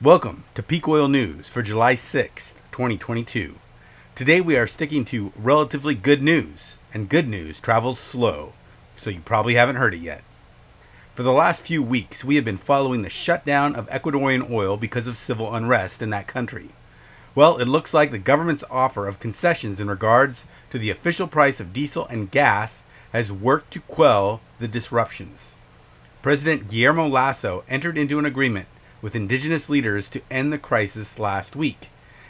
Welcome to Peak Oil News for July 6th, 2022. Today we are sticking to relatively good news, and good news travels slow, so you probably haven't heard it yet. For the last few weeks, we have been following the shutdown of Ecuadorian oil because of civil unrest in that country. Well, it looks like the government's offer of concessions in regards to the official price of diesel and gas has worked to quell the disruptions. President Guillermo Lasso entered into an agreement with indigenous leaders to end the crisis last week,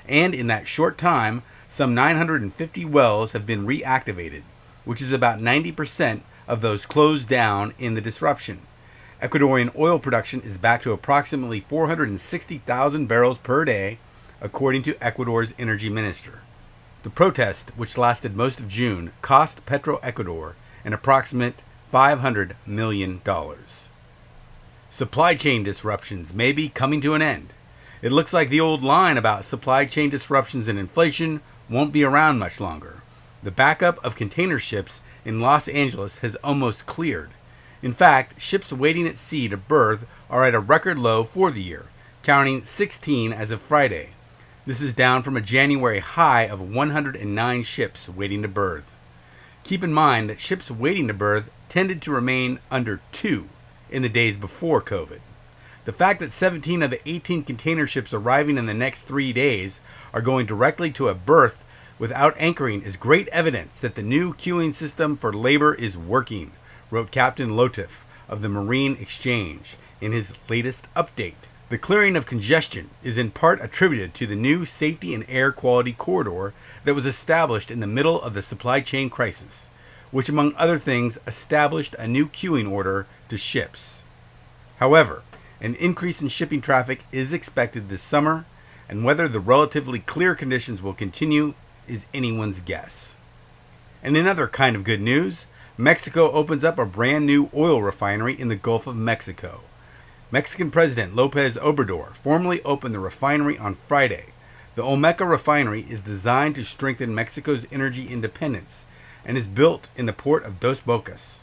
and in that short time, some 950 wells have been reactivated, which is about 90% of those closed down in the disruption. Ecuadorian oil production is back to approximately 460,000 barrels per day, according to Ecuador's energy minister. The protest, which lasted most of June, cost Petroecuador an approximate $500 million. Supply chain disruptions may be coming to an end. It looks like the old line about supply chain disruptions and inflation won't be around much longer. The backup of container ships in Los Angeles has almost cleared. In fact, ships waiting at sea to berth are at a record low for the year, counting 16 as of Friday. This is down from a January high of 109 ships waiting to berth. Keep in mind that ships waiting to berth tended to remain under 2 in the days before COVID. The fact that 17 of the 18 container ships arriving in the next 3 days are going directly to a berth without anchoring is great evidence that the new queuing system for labor is working, wrote Captain Lotif of the Marine Exchange in his latest update. The clearing of congestion is in part attributed to the new safety and air quality corridor that was established in the middle of the supply chain crisis, which among other things established a new queuing order to ships. However, an increase in shipping traffic is expected this summer, and whether the relatively clear conditions will continue is anyone's guess. And in other kind of good news, Mexico opens up a brand new oil refinery in the Gulf of Mexico. Mexican President López Obrador formally opened the refinery on Friday. The Olmeca refinery is designed to strengthen Mexico's energy independence and is built in the port of Dos Bocas.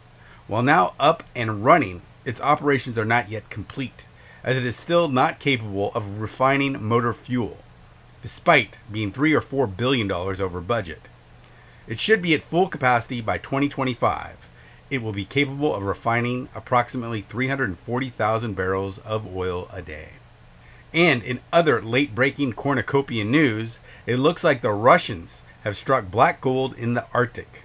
While now up and running, its operations are not yet complete, as it is still not capable of refining motor fuel, despite being $3 or $4 billion over budget. It should be at full capacity by 2025. It will be capable of refining approximately 340,000 barrels of oil a day. And in other late-breaking cornucopian news, it looks like the Russians have struck black gold in the Arctic.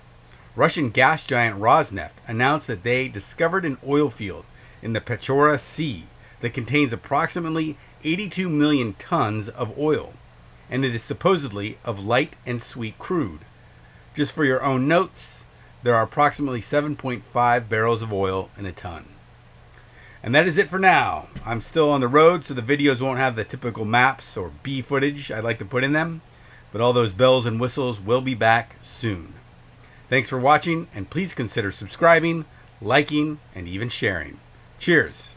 Russian gas giant Rosneft announced that they discovered an oil field in the Pechora Sea that contains approximately 82 million tons of oil, and it is supposedly of light and sweet crude. Just for your own notes, there are approximately 7.5 barrels of oil in a ton. And that is it for now. I'm still on the road, so the videos won't have the typical maps or bee footage I'd like to put in them, but all those bells and whistles will be back soon. Thanks for watching, and please consider subscribing, liking, and even sharing. Cheers.